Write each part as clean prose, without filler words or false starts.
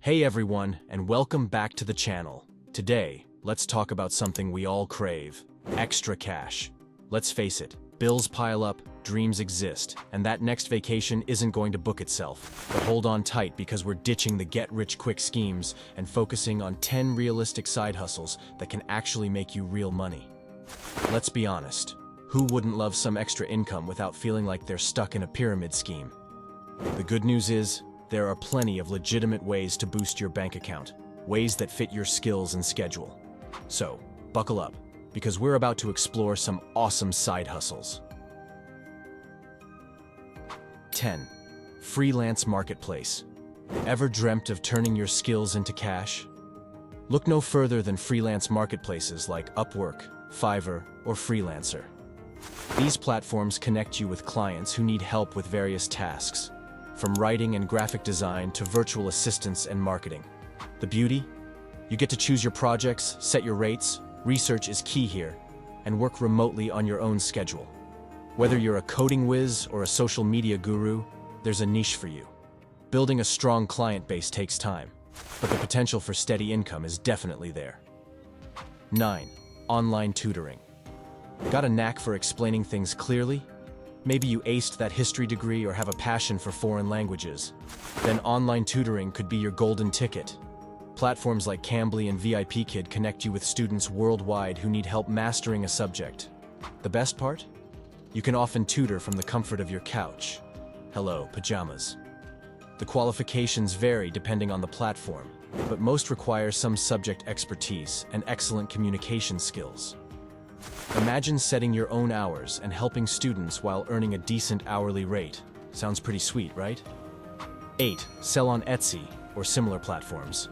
Hey everyone, and welcome back to the channel. Today, let's talk about something we all crave: extra cash. Let's face it, bills pile up, dreams exist, and that next vacation isn't going to book itself. But hold on tight because we're ditching the get-rich-quick schemes and focusing on 10 realistic side hustles that can actually make you real money. Let's be honest, who wouldn't love some extra income without feeling like they're stuck in a pyramid scheme? The good news is, there are plenty of legitimate ways to boost your bank account, ways that fit your skills and schedule. So, buckle up, because we're about to explore some awesome side hustles. 10. Freelance marketplace. Ever dreamt of turning your skills into cash? Look no further than freelance marketplaces like Upwork, Fiverr, or Freelancer. These platforms connect you with clients who need help with various tasks, from writing and graphic design to virtual assistants and marketing. The beauty? You get to choose your projects, set your rates, research is key here, and work remotely on your own schedule. Whether you're a coding whiz or a social media guru, there's a niche for you. Building a strong client base takes time, but the potential for steady income is definitely there. 9. Online tutoring. Got a knack for explaining things clearly? Maybe you aced that history degree or have a passion for foreign languages. Then online tutoring could be your golden ticket. Platforms like Cambly and VIPKid connect you with students worldwide who need help mastering a subject. The best part? You can often tutor from the comfort of your couch. Hello, pajamas. The qualifications vary depending on the platform, but most require some subject expertise and excellent communication skills. Imagine setting your own hours and helping students while earning a decent hourly rate. Sounds pretty sweet, right? 8. Sell on Etsy or similar platforms.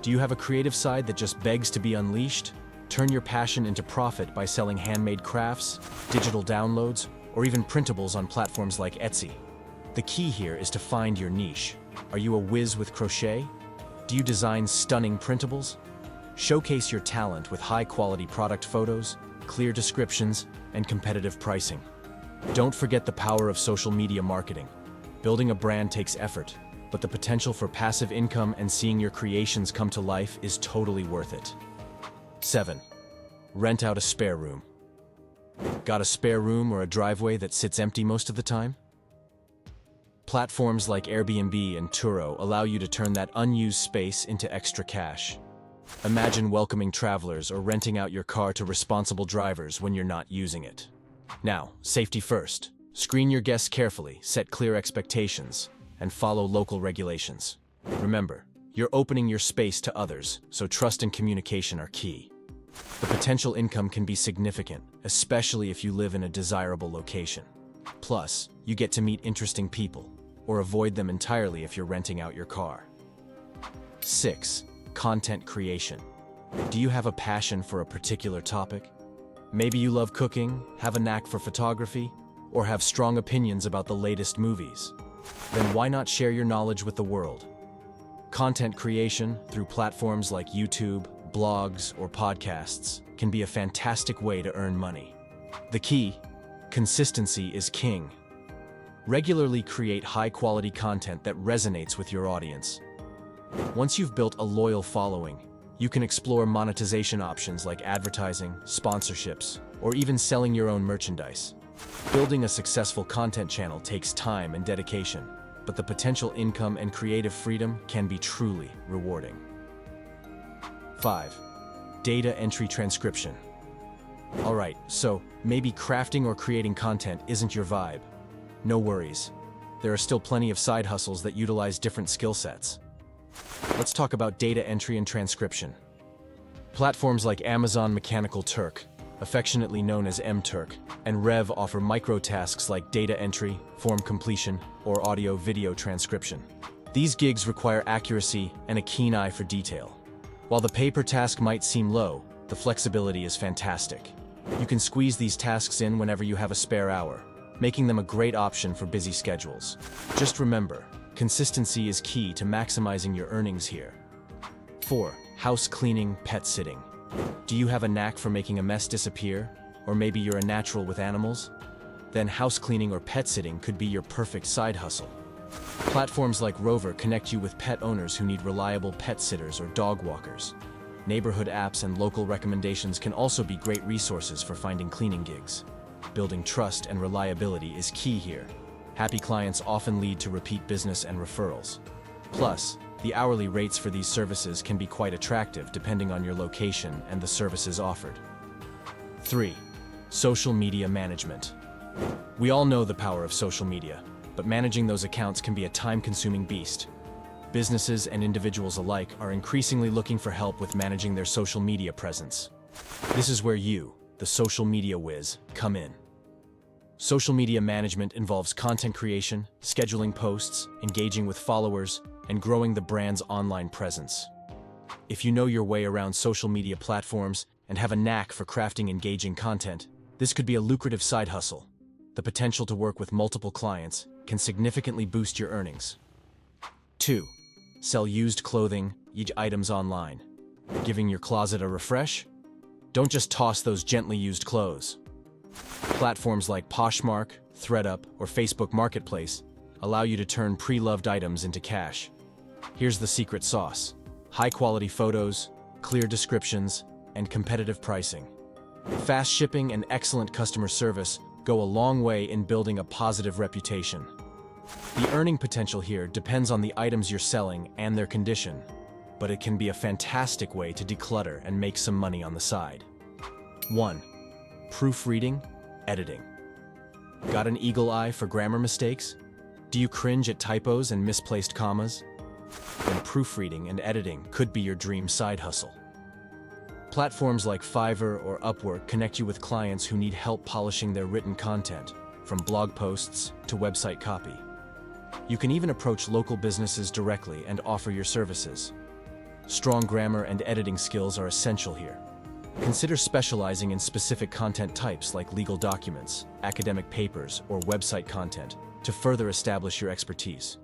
Do you have a creative side that just begs to be unleashed? Turn your passion into profit by selling handmade crafts, digital downloads, or even printables on platforms like Etsy. The key here is to find your niche. Are you a whiz with crochet? Do you design stunning printables? Showcase your talent with high-quality product photos, clear descriptions, and competitive pricing. Don't forget the power of social media marketing. Building a brand takes effort, but the potential for passive income and seeing your creations come to life is totally worth it. 7. Rent out a spare room. Got a spare room or a driveway that sits empty most of the time? Platforms like Airbnb and Turo allow you to turn that unused space into extra cash. Imagine welcoming travelers or renting out your car to responsible drivers when you're not using it. Now, safety first. Screen your guests carefully, set clear expectations, and follow local regulations. Remember, you're opening your space to others, so trust and communication are key. The potential income can be significant, especially if you live in a desirable location. Plus, you get to meet interesting people, or avoid them entirely if you're renting out your car. 6. Content creation. Do you have a passion for a particular topic? Maybe you love cooking, have a knack for photography, or have strong opinions about the latest movies. Then why not share your knowledge with the world? Content creation, through platforms like YouTube, blogs, or podcasts, can be a fantastic way to earn money. The key: consistency is king. Regularly create high-quality content that resonates with your audience. Once you've built a loyal following, you can explore monetization options like advertising, sponsorships, or even selling your own merchandise. Building a successful content channel takes time and dedication, but the potential income and creative freedom can be truly rewarding. 5. Data entry transcription. Alright, so maybe crafting or creating content isn't your vibe. No worries. There are still plenty of side hustles that utilize different skill sets. Let's talk about data entry and transcription. Platforms like Amazon Mechanical Turk, affectionately known as MTurk, and Rev offer micro-tasks like data entry, form completion, or audio-video transcription. These gigs require accuracy and a keen eye for detail. While the pay per task might seem low, the flexibility is fantastic. You can squeeze these tasks in whenever you have a spare hour, making them a great option for busy schedules. Just remember, consistency is key to maximizing your earnings here. 4. House cleaning, pet sitting. Do you have a knack for making a mess disappear? Or maybe you're a natural with animals? Then house cleaning or pet sitting could be your perfect side hustle. Platforms like Rover connect you with pet owners who need reliable pet sitters or dog walkers. Neighborhood apps and local recommendations can also be great resources for finding cleaning gigs. Building trust and reliability is key here. Happy clients often lead to repeat business and referrals. Plus, the hourly rates for these services can be quite attractive depending on your location and the services offered. 3. Social media management. We all know the power of social media, but managing those accounts can be a time-consuming beast. Businesses and individuals alike are increasingly looking for help with managing their social media presence. This is where you, the social media whiz, come in. Social media management involves content creation, scheduling posts, engaging with followers, and growing the brand's online presence. If you know your way around social media platforms and have a knack for crafting engaging content, this could be a lucrative side hustle. The potential to work with multiple clients can significantly boost your earnings. 2. Sell used clothing, items online. Giving your closet a refresh? Don't just toss those gently used clothes. Platforms like Poshmark, ThredUp, or Facebook Marketplace allow you to turn pre-loved items into cash. Here's the secret sauce: high-quality photos, clear descriptions, and competitive pricing. Fast shipping and excellent customer service go a long way in building a positive reputation. The earning potential here depends on the items you're selling and their condition, but it can be a fantastic way to declutter and make some money on the side. 1. Proofreading, editing. Got an eagle eye for grammar mistakes? Do you cringe at typos and misplaced commas? Then proofreading and editing could be your dream side hustle. Platforms like Fiverr or Upwork connect you with clients who need help polishing their written content, from blog posts to website copy. You can even approach local businesses directly and offer your services. Strong grammar and editing skills are essential here. Consider specializing in specific content types like legal documents, academic papers, or website content to further establish your expertise.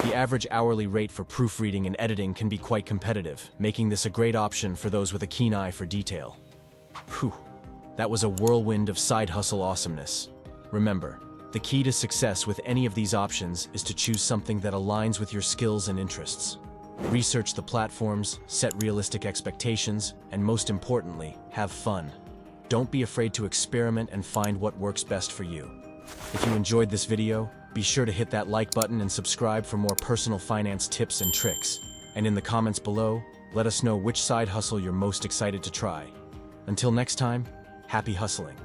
The average hourly rate for proofreading and editing can be quite competitive, making this a great option for those with a keen eye for detail. Whew, that was a whirlwind of side hustle awesomeness. Remember, the key to success with any of these options is to choose something that aligns with your skills and interests. Research the platforms, set realistic expectations, and most importantly, have fun. Don't be afraid to experiment and find what works best for you. If you enjoyed this video, be sure to hit that like button and subscribe for more personal finance tips and tricks. And in the comments below, let us know which side hustle you're most excited to try. Until next time, happy hustling.